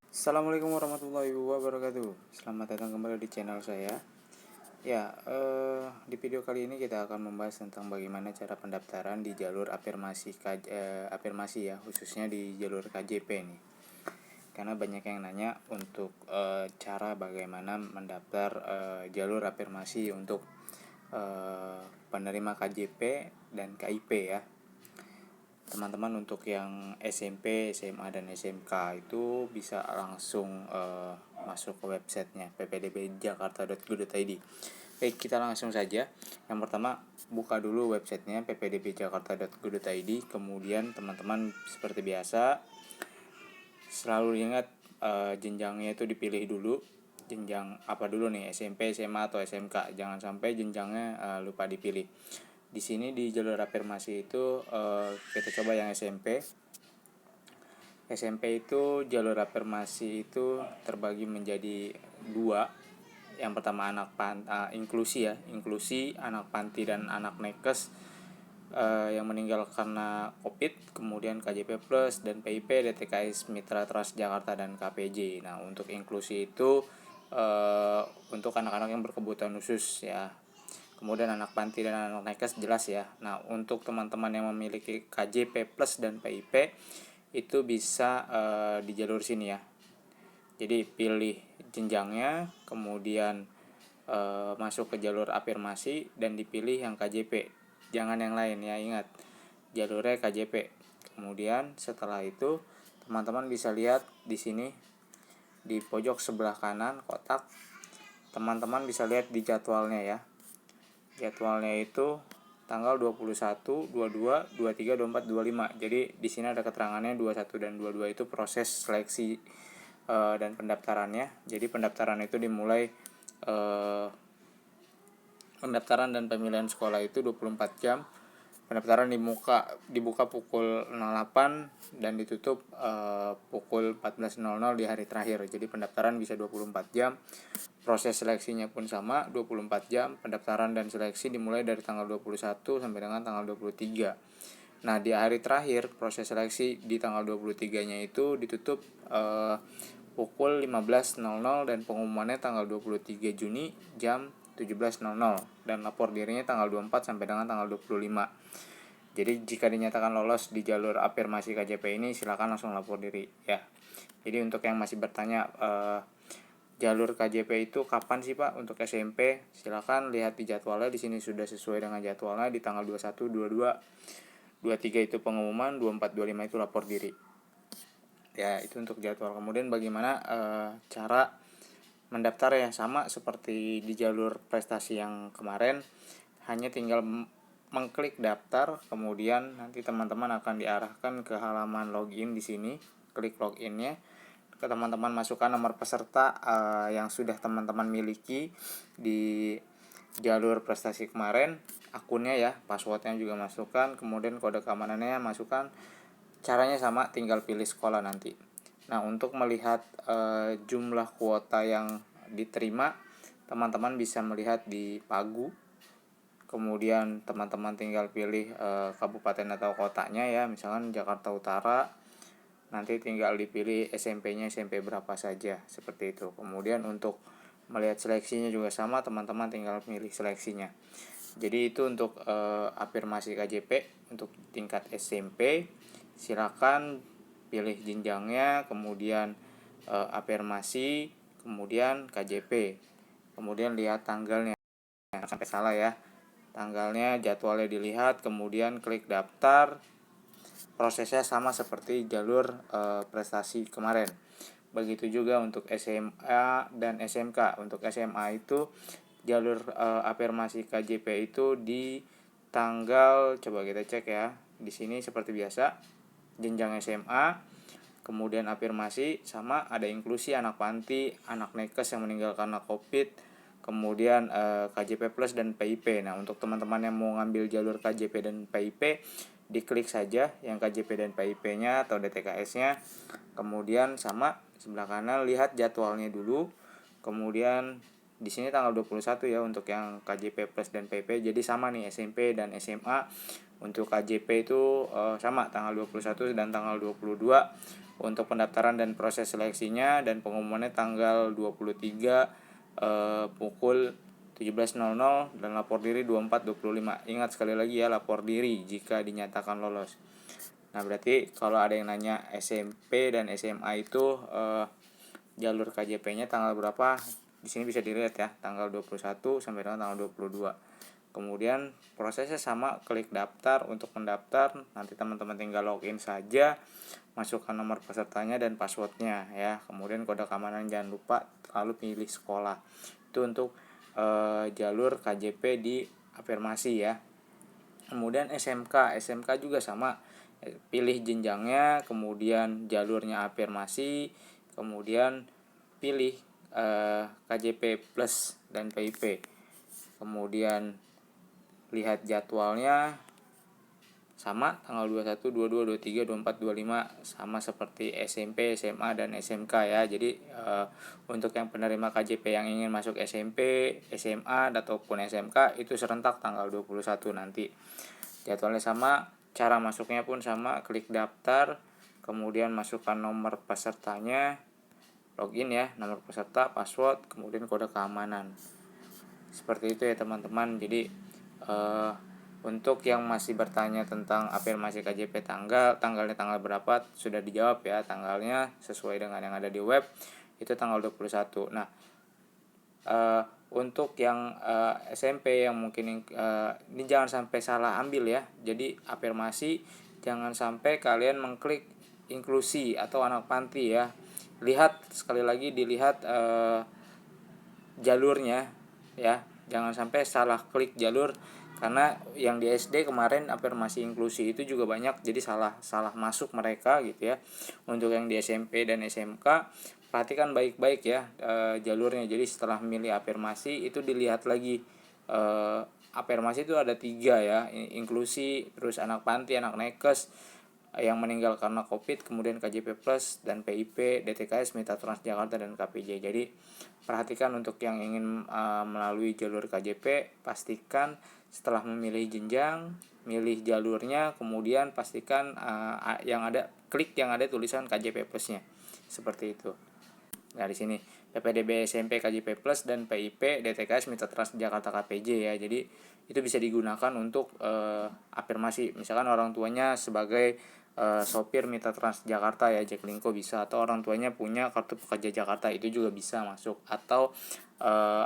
Assalamualaikum warahmatullahi wabarakatuh. Selamat datang kembali di channel saya. Di video kali ini kita akan membahas tentang bagaimana cara pendaftaran di jalur afirmasi ya, khususnya di jalur KJP nih. Karena banyak yang nanya untuk cara bagaimana mendaftar jalur afirmasi untuk penerima KJP dan KIP ya. Teman-teman untuk yang SMP, SMA, dan SMK itu bisa langsung masuk ke websitenya ppdbjakarta.go.id. Baik, kita langsung saja. Yang pertama, buka dulu websitenya ppdbjakarta.go.id. Kemudian teman-teman seperti biasa selalu ingat jenjangnya itu dipilih dulu. Jenjang apa dulu nih, SMP, SMA, atau SMK. Jangan sampai jenjangnya lupa dipilih. Di sini di jalur afirmasi itu kita coba yang SMP. SMP itu jalur afirmasi itu terbagi menjadi dua. Yang pertama inklusi ya, inklusi anak panti dan anak nakes yang meninggal karena COVID, kemudian KJP Plus dan PIP, DTKS Mitra Trust Jakarta dan KPJ. Nah, untuk inklusi itu untuk anak-anak yang berkebutuhan khusus ya. Kemudian anak panti dan anak nakes jelas ya. Nah, untuk teman-teman yang memiliki KJP Plus dan PIP itu bisa di jalur sini ya. Jadi pilih jenjangnya, kemudian masuk ke jalur afirmasi dan dipilih yang KJP. Jangan yang lain ya, ingat. Jalurnya KJP. Kemudian setelah itu teman-teman bisa lihat di sini di pojok sebelah kanan kotak. Teman-teman bisa lihat di jadwalnya ya. Jadwalnya itu tanggal 21, 22, 23, 24, 25. Jadi di sini ada keterangannya 21 dan 22 itu proses seleksi dan pendaftarannya. Jadi pendaftaran itu dimulai pendaftaran dan pemilihan sekolah itu 24 jam. Pendaftaran dibuka pukul 08 dan ditutup pukul 14.00 di hari terakhir. Jadi pendaftaran bisa 24 jam. Proses seleksinya pun sama, 24 jam. Pendaftaran dan seleksi dimulai dari tanggal 21 sampai dengan tanggal 23. Nah, di hari terakhir proses seleksi di tanggal 23-nya itu ditutup pukul 15.00 dan pengumumannya tanggal 23 Juni jam 17.00 dan lapor dirinya tanggal 24 sampai dengan tanggal 25. Jadi jika dinyatakan lolos di jalur afirmasi KJP ini, silakan langsung lapor diri ya. Jadi untuk yang masih bertanya jalur KJP itu kapan sih Pak untuk SMP? Silakan lihat di jadwalnya, di sini sudah sesuai dengan jadwalnya di tanggal 21, 22, 23 itu pengumuman, 24, 25 itu lapor diri. Ya, itu untuk jadwal. Kemudian bagaimana cara mendaftar ya, sama seperti di jalur prestasi yang kemarin, hanya tinggal mengklik daftar, kemudian nanti teman-teman akan diarahkan ke halaman login di sini. Klik loginnya, ke teman-teman masukkan nomor peserta yang sudah teman-teman miliki di jalur prestasi kemarin, akunnya ya, passwordnya juga masukkan, kemudian kode keamanannya masukkan. Caranya sama, tinggal pilih sekolah nanti. Nah, untuk melihat jumlah kuota yang diterima, teman-teman bisa melihat di Pagu. Kemudian teman-teman tinggal pilih kabupaten atau kotanya ya, misalkan Jakarta Utara. Nanti tinggal dipilih SMP-nya SMP berapa saja, seperti itu. Kemudian untuk melihat seleksinya juga sama, teman-teman tinggal pilih seleksinya. Jadi itu untuk afirmasi KJP untuk tingkat SMP. Silakan pilih jenjangnya, kemudian afirmasi, kemudian KJP. Kemudian lihat tanggalnya, sampai salah ya. Tanggalnya, jadwalnya dilihat, kemudian klik daftar. Prosesnya sama seperti jalur prestasi kemarin. Begitu juga untuk SMA dan SMK. Untuk SMA itu jalur afirmasi KJP itu di tanggal, coba kita cek ya. Di sini seperti biasa, jenjang SMA, kemudian afirmasi sama, ada inklusi anak panti, anak nakes yang meninggal karena COVID, kemudian KJP Plus dan PIP. Nah, untuk teman-teman yang mau ngambil jalur KJP dan PIP, diklik saja yang KJP dan PIP-nya atau DTKS-nya. Kemudian sama, sebelah kanan lihat jadwalnya dulu. Kemudian di sini tanggal 21 ya untuk yang KJP Plus dan PIP. Jadi sama nih, SMP dan SMA Untuk KJP itu sama tanggal 21 dan tanggal 22. Untuk pendaftaran dan proses seleksinya dan pengumumannya tanggal 23 pukul 17.00 dan lapor diri 24.25. Ingat sekali lagi ya, lapor diri jika dinyatakan lolos. Nah, berarti kalau ada yang nanya SMP dan SMA itu jalur KJP-nya tanggal berapa? Di sini bisa dilihat ya, tanggal 21 sampai dengan tanggal 22. Kemudian prosesnya sama, klik daftar. Untuk mendaftar nanti teman-teman tinggal login saja, masukkan nomor pesertanya dan passwordnya ya. Kemudian kode keamanan jangan lupa, lalu pilih sekolah. Itu untuk jalur KJP di afirmasi ya. Kemudian SMK juga sama, pilih jenjangnya, kemudian jalurnya afirmasi, kemudian pilih KJP plus dan PIP. Kemudian lihat jadwalnya sama, tanggal 21, 22, 23, 24, 25 sama seperti SMP, SMA dan SMK ya. Jadi untuk yang penerima KJP yang ingin masuk SMP, SMA ataupun SMK itu serentak tanggal 21 nanti. Jadwalnya sama, cara masuknya pun sama, klik daftar, kemudian masukkan nomor pesertanya, login ya, nomor peserta, password, kemudian kode keamanan. Seperti itu ya teman-teman. Jadi untuk yang masih bertanya tentang afirmasi KJP tanggalnya tanggal berapa, sudah dijawab ya, tanggalnya sesuai dengan yang ada di web itu tanggal 21. Nah, untuk yang SMP yang mungkin ini jangan sampai salah ambil ya. Jadi afirmasi jangan sampai kalian mengklik inklusi atau anak panti ya. Lihat sekali lagi, dilihat jalurnya ya, jangan sampai salah klik jalur, karena yang di SD kemarin afirmasi inklusi itu juga banyak, jadi salah masuk mereka gitu ya. Untuk yang di SMP dan SMK perhatikan baik-baik ya jalurnya. Jadi setelah memilih afirmasi itu dilihat lagi, afirmasi itu ada 3 ya, inklusi, terus anak panti, anak nakes, yang meninggal karena COVID, kemudian KJP Plus dan PIP, DTKS, Mitra Transjakarta dan KPJ. Jadi perhatikan untuk yang ingin melalui jalur KJP, pastikan setelah memilih jenjang, milih jalurnya, kemudian pastikan klik yang ada tulisan KJP Plusnya. Seperti itu. Nah, di sini PPDB SMP KJP Plus dan PIP DTKS Mitra Transjakarta KPJ ya. Jadi itu bisa digunakan untuk afirmasi. Misalkan orang tuanya sebagai sopir Mitra Transjakarta ya, Jaklingko bisa, atau orang tuanya punya kartu pekerja Jakarta, itu juga bisa masuk. Atau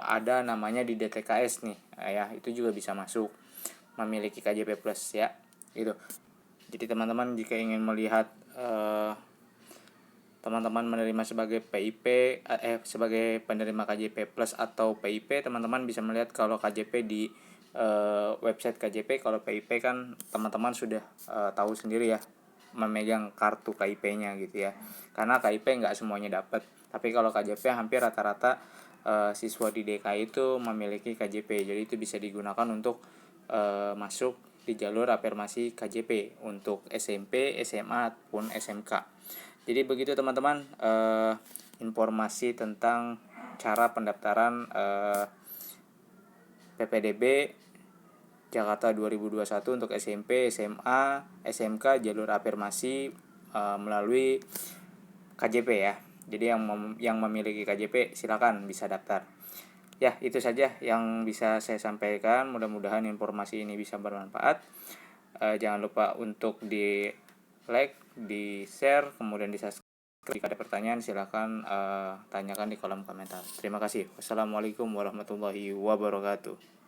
ada namanya di DTKS nih ya, itu juga bisa masuk memiliki KJP Plus ya. Gitu. Jadi teman-teman jika ingin melihat teman-teman menerima sebagai PIP sebagai penerima KJP Plus atau PIP, teman-teman bisa melihat kalau KJP di website KJP. Kalau PIP kan teman-teman sudah tahu sendiri ya, memegang kartu KIP-nya gitu ya. Karena KIP nggak semuanya dapat, tapi kalau KJP hampir rata-rata siswa di DKI itu memiliki KJP. Jadi itu bisa digunakan untuk masuk di jalur afirmasi KJP untuk SMP, SMA pun SMK. Jadi begitu teman-teman informasi tentang cara pendaftaran PPDB Jakarta 2021 untuk SMP, SMA, SMK jalur afirmasi melalui KJP ya. Jadi yang memiliki KJP silakan bisa daftar. Ya, itu saja yang bisa saya sampaikan. Mudah-mudahan informasi ini bisa bermanfaat. Jangan lupa untuk di like, di share, kemudian di subscribe. Jika ada pertanyaan silakan tanyakan di kolom komentar. Terima kasih. Wassalamualaikum warahmatullahi wabarakatuh.